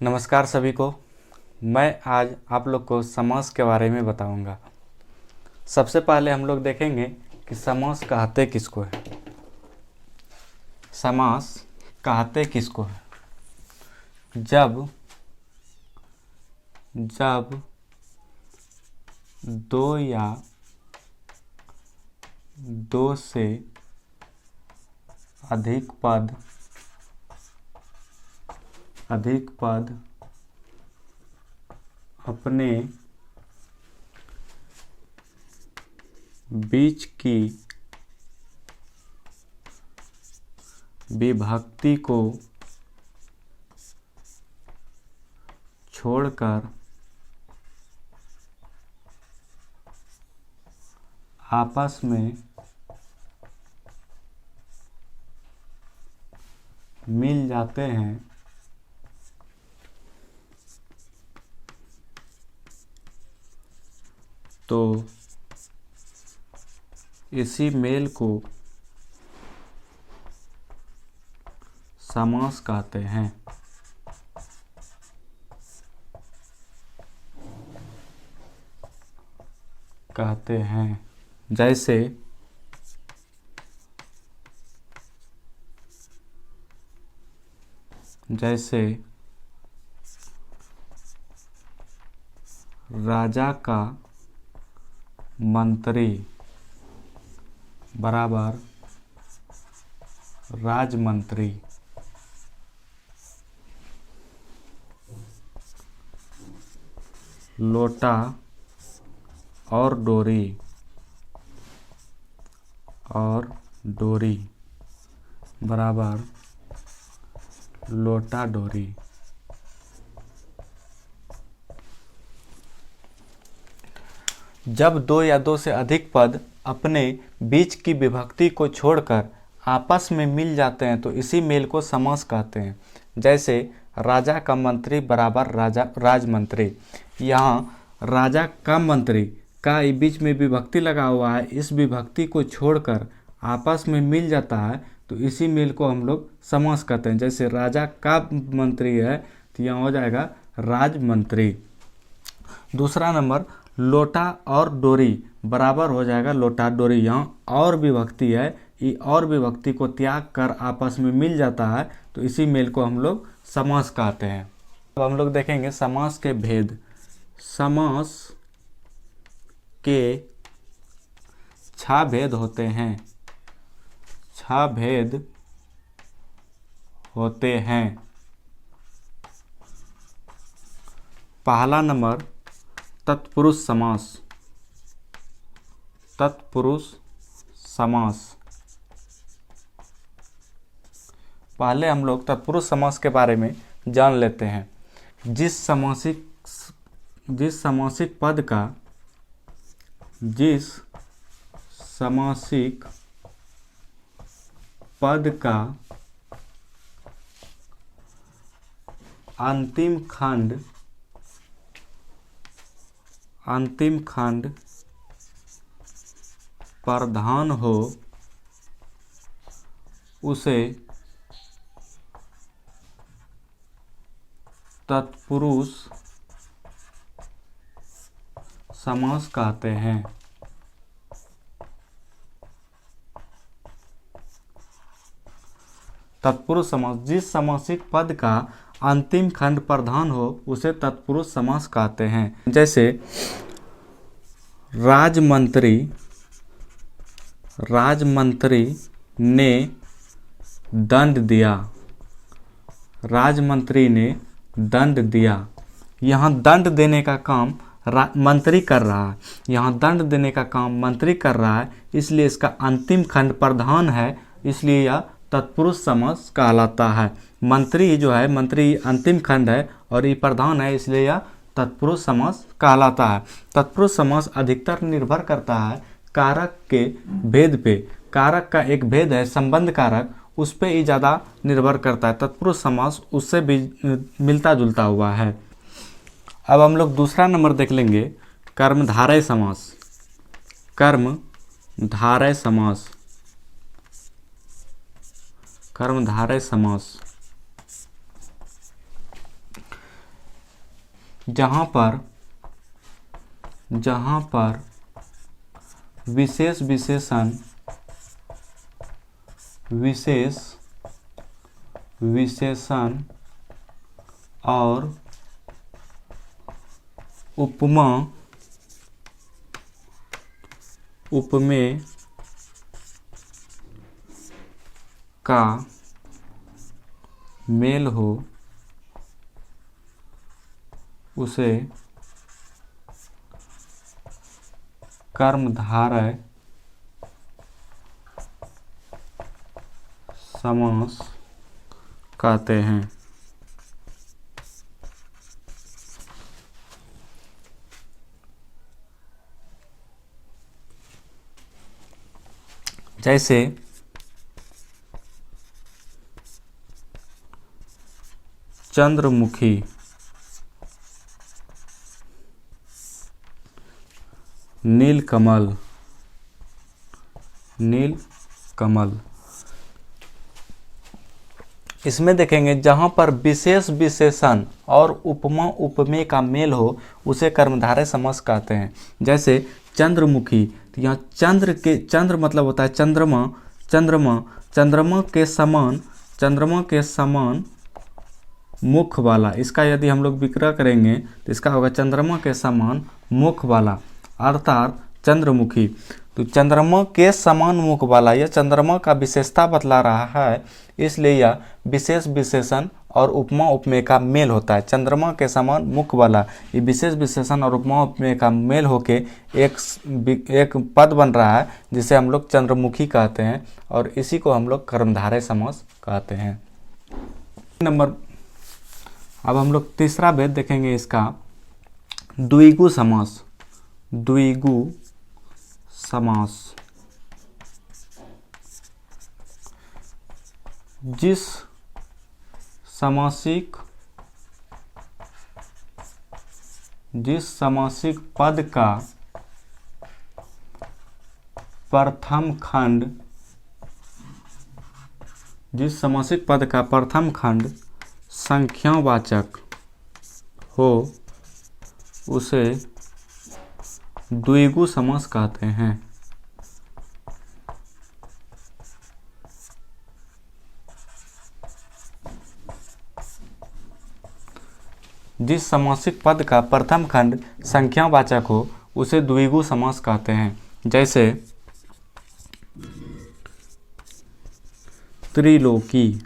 नमस्कार सभी को। मैं आज आप लोग को समास के बारे में बताऊंगा। सबसे पहले हम लोग देखेंगे कि समास कहते किसको है। समास कहते किसको है? जब दो या दो से अधिक पद अपने बीच की विभक्ति को छोड़कर आपस में मिल जाते हैं तो इसी मेल को समास कहते हैं। जैसे राजा का मंत्री बराबर राजमंत्री। लोटा और डोरी बराबर लोटा डोरी। जब दो या दो से अधिक पद अपने बीच की विभक्ति को छोड़कर आपस में मिल जाते हैं तो इसी मेल को समास कहते हैं। जैसे राजा का मंत्री बराबर राजमंत्री। यहाँ राजा का मंत्री का बीच में विभक्ति लगा हुआ है, इस विभक्ति को छोड़कर आपस में मिल जाता है तो इसी मेल को हम लोग समास कहते हैं। जैसे राजा का मंत्री है तो यहाँ हो जाएगा राजमंत्री। दूसरा नंबर लोटा और डोरी बराबर हो जाएगा लोटा डोरी। यहाँ और विभक्ति है, ये और विभक्ति को त्याग कर आपस में मिल जाता है तो इसी मेल को हम लोग समास कहते हैं। अब हम लोग देखेंगे समास के भेद। समास के 6 भेद होते हैं। पहला नंबर तत्पुरुष समास। पहले हम लोग तत्पुरुष समास के बारे में जान लेते हैं। जिस समासिक पद का अंतिम खंड प्रधान हो उसे तत्पुरुष समास कहते हैं। तत्पुरुष समास जिस समासिक पद का अंतिम खंड प्रधान हो उसे तत्पुरुष समास कहते हैं। जैसे राजमंत्री ने दंड दिया। यहाँ दंड देने का काम मंत्री कर रहा है। इसलिए इसका अंतिम खंड प्रधान है, इसलिए यह तत्पुरुष समास कहलाता है। मंत्री जो है, मंत्री अंतिम खंड है और ये प्रधान है, इसलिए यह तत्पुरुष समास कहलाता है। तत्पुरुष समास अधिकतर निर्भर करता है कारक के भेद पे। कारक का एक भेद है संबंध कारक, उस पे ही ज़्यादा निर्भर करता है। तत्पुरुष समास उससे भी मिलता जुलता हुआ है। अब हम लोग दूसरा नंबर देख लेंगे कर्मधारय समास। जहाँ पर विशेष विशेषण और उपमेय का मेल हो उसे कर्मधारय समास कहते हैं। जैसे चंद्रमुखी, नीलकमल, इसमें देखेंगे जहाँ पर विशेष विशेषण और उपमा उपमेय का मेल हो उसे कर्मधारय समास कहते हैं। जैसे चंद्रमुखी, तो यहाँ चंद्र मतलब होता है चंद्रमा, चंद्रमा के समान मुख वाला। इसका यदि हम लोग विग्रह करेंगे तो इसका होगा चंद्रमा के समान मुख वाला, अर्थात चंद्रमुखी। तो चंद्रमा के समान मुख वाला, यह चंद्रमा का विशेषता बतला रहा है, इसलिए यह विशेष विशेषण और उपमा उपमेय का मेल होता है। चंद्रमा के समान मुख वाला, ये विशेष विशेषण और उपमा उपमेय का मेल होके एक पद बन रहा है जिसे हम लोग चंद्रमुखी कहते हैं, और इसी को हम लोग कर्मधारय समास कहते हैं। अब हम लोग तीसरा भेद देखेंगे इसका, द्विगु समास। जिस समासिक पद का प्रथम खंड संख्यावाचक हो उसे द्विगु समास कहते हैं। जिस समासिक पद का प्रथम खंड संख्यावाचक हो उसे द्विगु समास कहते हैं। जैसे त्रिलोकी,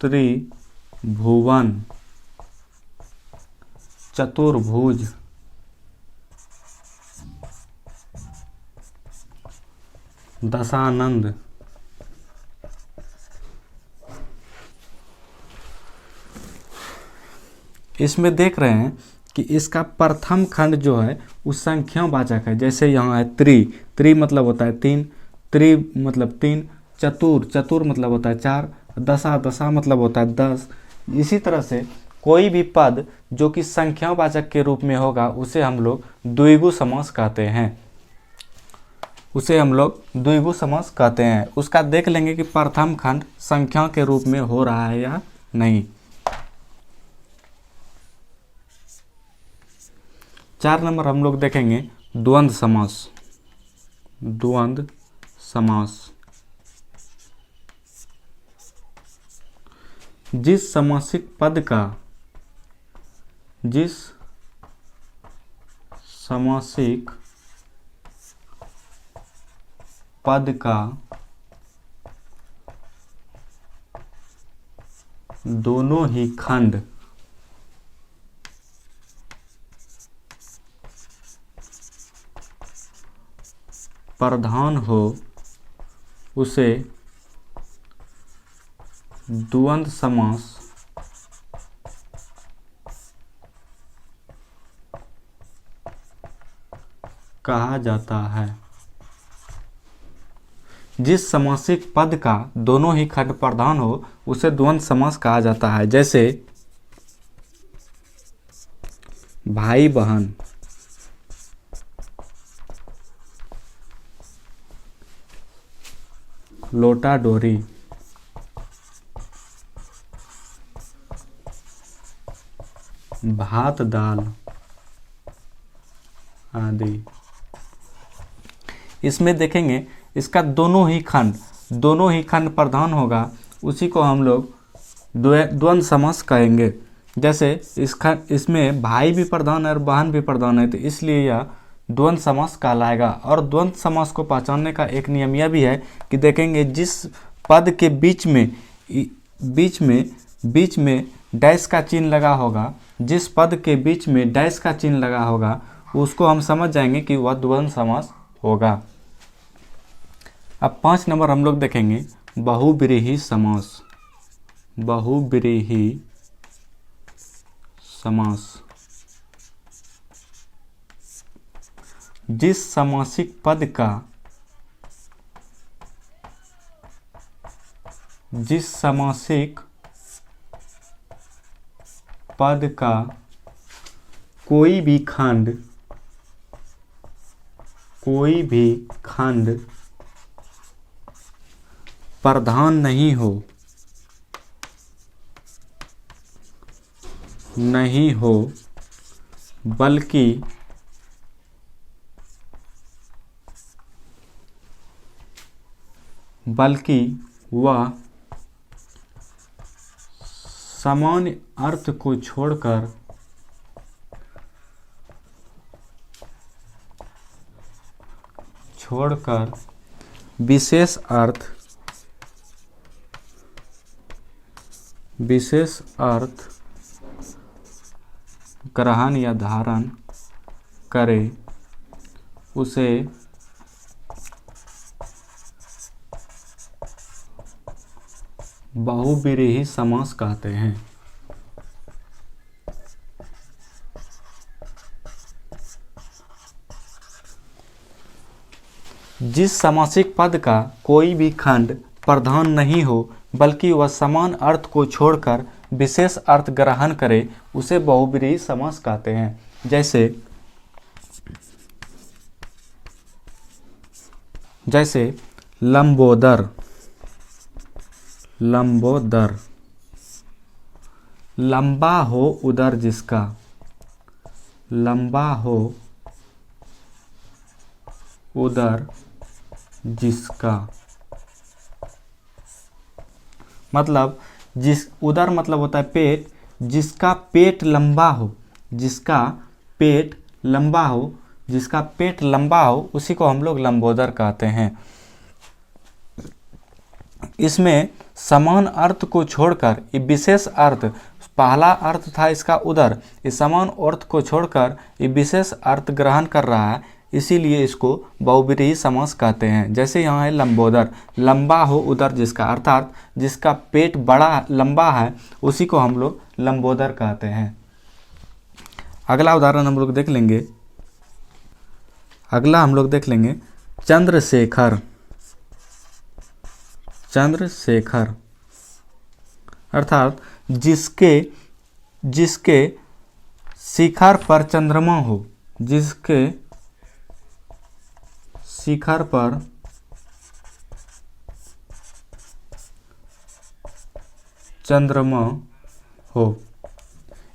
त्रिभुवन, चतुर्भुज, दशानंद। इसमें देख रहे हैं कि इसका प्रथम खंड जो है उस संख्यावाचक है। जैसे यहाँ है त्रि मतलब होता है तीन, मतलब तीन, चतुर मतलब होता है चार, दशा मतलब होता है 10। इसी तरह से कोई भी पद जो कि संख्यावाचक के रूप में होगा उसे हम लोग द्विगु समास कहते हैं। उसका देख लेंगे कि प्रथम खंड संख्या के रूप में हो रहा है या नहीं। 4 नंबर हम लोग देखेंगे द्वंद्व समास। जिस समासिक पद का दोनों ही खंड प्रधान हो उसे द्वंद्व समास कहा जाता है। जिस समासिक पद का दोनों ही खंड प्रधान हो उसे द्वंद्व समास कहा जाता है। जैसे भाई बहन, लोटा डोरी, भात दाल आदि। इसमें देखेंगे इसका दोनों ही खंड प्रधान होगा, उसी को हम लोग द्वंद्व समास कहेंगे। जैसे इसमें भाई भी प्रधान है और बहन भी प्रधान है, तो इसलिए यह द्वंद्व समास कहलाएगा। और द्वंद्व समास को पहचानने का एक नियम यह भी है कि देखेंगे जिस पद के बीच में डैश का चिन्ह लगा होगा, जिस पद के बीच में डैश का चिन्ह लगा होगा उसको हम समझ जाएंगे कि वह द्वंद्व समास होगा। अब 5 नंबर हम लोग देखेंगे बहुव्रीहि समास। बहुव्रीहि समास जिस समासिक पद का कोई भी खंड प्रधान नहीं हो बल्कि वह सामान्य अर्थ को छोड़कर विशेष अर्थ ग्रहण या धारण करे, उसे बहुव्रीहि समास कहते हैं। जिस समासिक पद का कोई भी खंड प्रधान नहीं हो बल्कि वह समान अर्थ को छोड़कर विशेष अर्थ ग्रहण करे, उसे बहुव्रीहि समास कहते हैं। जैसे लंबोदर, लंबा हो उदर जिसका, लंबा हो उदर जिसका, मतलब उदर मतलब होता है पेट, जिसका पेट लंबा हो, उसी को हम लोग लंबोदर कहते हैं। इसमें समान अर्थ को छोड़कर ये विशेष अर्थ, पहला अर्थ था इसका उदर, इस समान अर्थ को छोड़कर ये विशेष अर्थ ग्रहण कर रहा है, इसीलिए इसको बहुव्रीहि समास कहते हैं। जैसे यहाँ है लंबोदर, लंबा हो उदर जिसका, अर्थात जिसका पेट बड़ा लंबा है उसी को हम लोग लंबोदर कहते हैं। अगला उदाहरण हम लोग देख लेंगे चंद्रशेखर। अर्थात जिसके शिखर पर चंद्रमा हो, जिसके शिखर पर चंद्रमा हो।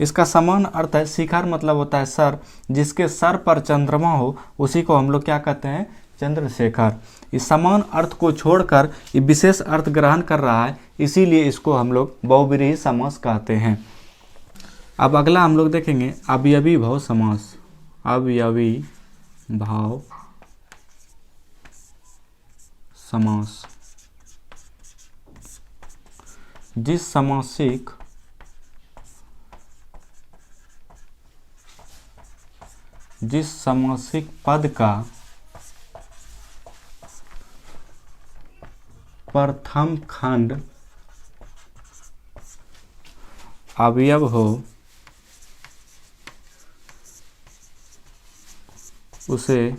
इसका समान अर्थ है, शिखर मतलब होता है सर, जिसके सर पर चंद्रमा हो उसी को हम लोग क्या कहते हैं, चंद्रशेखर। इस समान अर्थ को छोड़कर ये विशेष अर्थ ग्रहण कर रहा है, इसीलिए इसको हम लोग बहुव्रीहि समास कहते हैं। अब अगला हम लोग देखेंगे अवयवी भाव समास। अवयवी भाव समास जिस समासिक पद का प्रथम खंड अवयव हो, उसे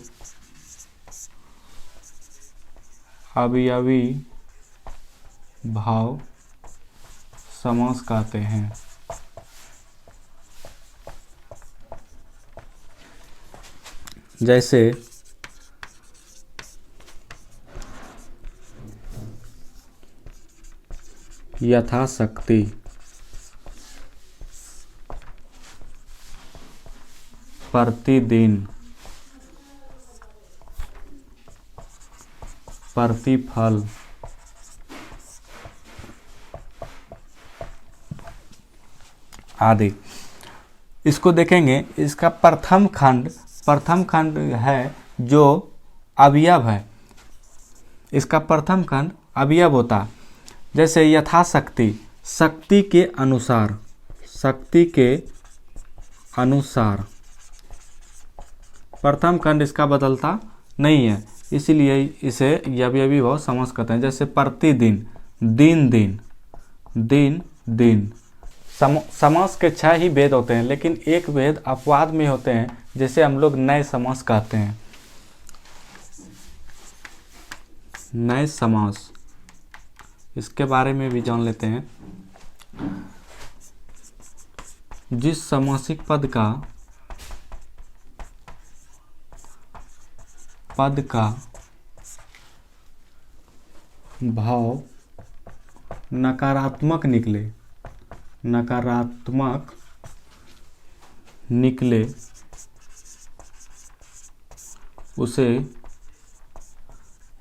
अवयवी भाव समास कहते हैं। जैसे यथाशक्ति, प्रतिदिन, प्रतिफल, आदि। इसको देखेंगे, इसका प्रथम खंड है जो अवयव है, इसका प्रथम खंड अवयव होता है। जैसे यथाशक्ति, शक्ति के अनुसार, शक्ति के अनुसार। प्रथम खंड इसका बदलता नहीं है, इसीलिए इसे अवयवी भाव समास कहते हैं। जैसे प्रतिदिन, दिन दिन, दिन दिन। समास के 6 ही भेद होते हैं, लेकिन एक भेद अपवाद में होते हैं, जिसे हम लोग नए समास कहते हैं। नए समास, इसके बारे में भी जान लेते हैं। जिस समासिक पद का भाव नकारात्मक निकले उसे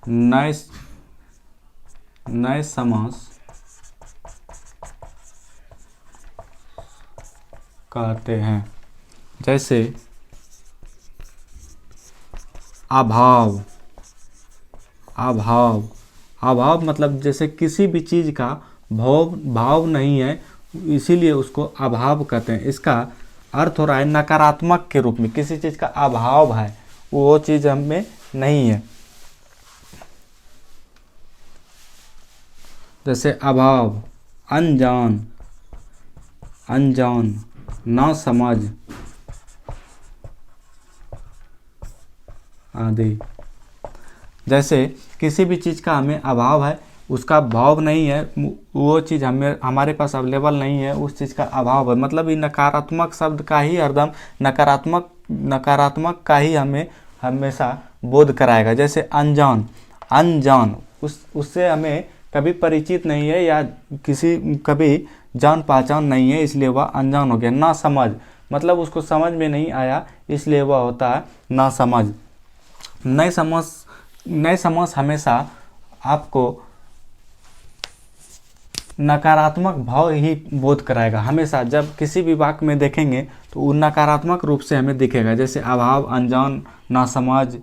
नए समास कहते हैं। जैसे अभाव, अभाव मतलब जैसे किसी भी चीज़ का भाव नहीं है, इसीलिए उसको अभाव कहते हैं। इसका अर्थ हो रहा है नकारात्मक के रूप में, किसी चीज़ का अभाव है, वो चीज़ हमें नहीं है। जैसे अभाव, अनजान, ना समझ आदि। जैसे किसी भी चीज़ का हमें अभाव है, उसका भाव नहीं है, वो चीज़ हमारे पास अवेलेबल नहीं है, उस चीज़ का अभाव है। मतलब ये नकारात्मक शब्द का ही हरदम नकारात्मक का ही हमें हमेशा बोध कराएगा। जैसे अनजान, उससे हमें कभी परिचित नहीं है या कभी जान पहचान नहीं है, इसलिए वह अनजान हो गया। ना समझ मतलब उसको समझ में नहीं आया, इसलिए वह होता है ना समझ। नए समास हमेशा आपको नकारात्मक भाव ही बोध कराएगा। हमेशा जब किसी भी वाक्य में देखेंगे तो वो नकारात्मक रूप से हमें दिखेगा। जैसे अभाव, अनजान, नासमझ,